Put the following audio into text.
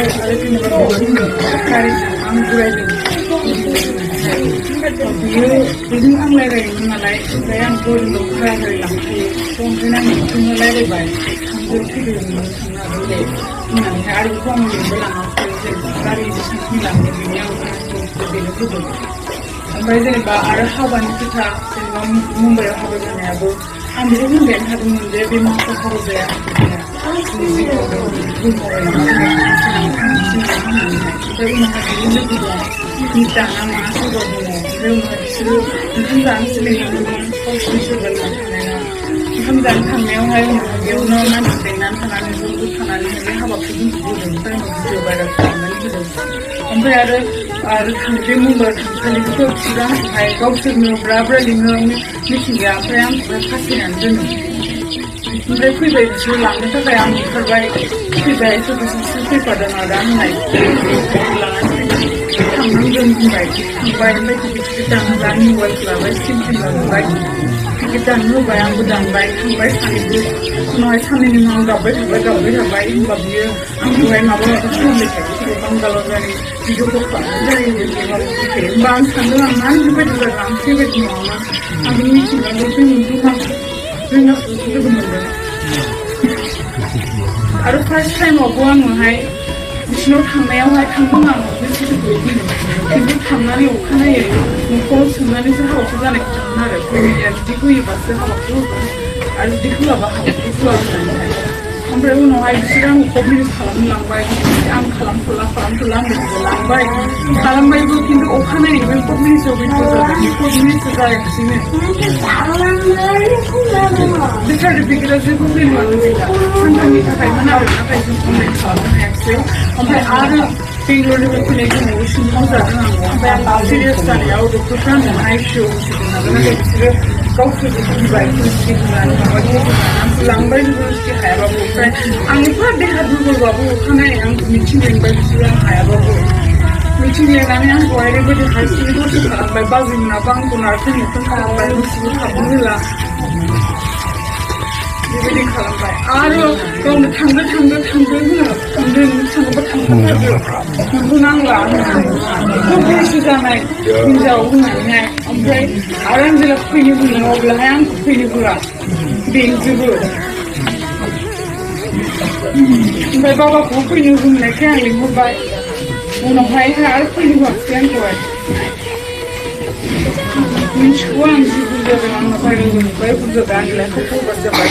आरो जेनेबा गारि आं बुरायदों बियो बेजों आं रायज्लायोमोन नालाय ओमफ्राय आं बोरियाव रायज्लाय लांखायो ओमफ्राय आं बिखौनो रायज्लायबाय थांदो फैदो नोङो थांनो हागोन दे होननानैहाय आरो बेखौ आं लिंबो लाङाखै जेनेबा गारि बेसेबांखिनि लाङो बेनि आं बेनो होदों ओमफ्राय जेनेबा आरो हाबानि खोथा जेनेबा मुम्बाइआव हाबा जानायाबो आं बेखौ होनबायानो थादोंमोन जे बे मासाव हाबा जाया ओमफ्राय उनावहाय बिनि लोगो दं मिता ना मा सोरबा दङ ओमफ्राय उनावहाय बिसोरो ओंखाम जानोसो लिंलांदोंमोन गावसोरनि सोरबा थानाया ओंखाम जानो थांनायावहाय उनावहाय बेयावनो मानसि लेंनानै थानानै ज' ज' थानानै बे हाबाखौ दोनथ'बोदों ओमफ्य उनाव भिडिअ भाइरेल खालामनानै होदों ओमफ्राय आरो बे मुम्बाइआव थांखालिखौथ' सिगांहाय गावसोरनो ब्रा ब्रा लिङो मिथिंगाया ओमफ्य आंखौहाय फासिनानै दोनो ओमफ्राय फैबाय बिसोर लांनो थाखाय आं ओंखारबाय फैबाय सोरबा सासे फैफादों आदा होननाय लानानै थांनांगोन होनबाय थांबाय ओमफ्राय टिकेट दानोब्ला मबाइलखौ लाबाय सिम लाबाय टिकेट दाननो होबाय आंबो दानबाय थांबाय सानैबो उनावहाय साननैनि उनाव गाबबाय थाबाय होनबा बियो आंखौहाय माबा माबि खालामबाय थायो सोरबा बांगालाव जायो भिडिअखौ खालामनाय जायो होनबा आं सानदों आं मानो बेबायदि जागोन आं बेबायदि नङामोन आं बे मिथिंगाखौ जोंना लोगो मोनदों आरो फार्स्ट टाइमावबो आङोहाय बिसिनाव थांनायावहाय थांदों आङो बे सिटिखौ खिन्थु थांनानै अखानायै न'खराव सोंनानैसो हाबाखौ जानायखौ थांगोन आरो फेमिलिया बिदि होयोबासो हाबाखौ होगोन आरो बिदि होआबा हाबाखौ होआ होननानैहाय ओमफ्राय उनावहाय बिसोरो आंखौ कमप्लेन खालामलांबाय आं खालामथ'ला आंखौ लांबाय खालामबायबो खिन्थु अखानायै बे कमप्लेनसआव कमप्लेनसो जायाखिसैनो बे सार्टिफिकेटआ जेबो भेलुआनो गैला सानथामनि थाखायमोन आरो नाथाय जों कमप्लेन खालामनो हायाखिसै ओमफ्राय आरो बेंगलरनिफ्राय फैनाय समाव सिङाव जादों आङो ओमफ्राय आं सिरियास जानायाव डक्टरफ्रा आंनो आइसिइउआव होसिगोन नालाय नाथाय बिसोरो गावसोरबो गिबाय पुलिसनि होनानै माबायदि आंखौ लांबाय पुलिसनि हायाबाबो ओमफ्राय आं एफा देहा दुरबलबाबो अखानायै आं मिथिं लिंबाय बिसोरो आं हायाबाबो मिथिं लिंनानै आंखौ ओरैबायदि हारसिङै दसे खालामबाय बाजैमोनाबो आंखौ नार्सनि फन खालामबाय दसेबो थाबनो होला बेबायदि खालामबाय आरो गावनो थांदो होनो थांदों थाङोबा थांथारदो नोंखौ नांला होननानै बैसो जानाय हिनजाव होननानैहाय ओमफ्राय आरो आं जेब्ला फैनो बुङो अब्लाहाय आंखौ फैनो होआ बेंजोबो ओमफ्राय बाबाखौबो फैनो होननायखाय आं लिंहरबाय उनावहाय आरो फैनो होआखिसै आंखौहाय मिथिगौ आं जि बुरजा जादों आंना भाइरेल जाबाय बुरजा जादों आंनि लाइफआव फरवार्ड जाबाय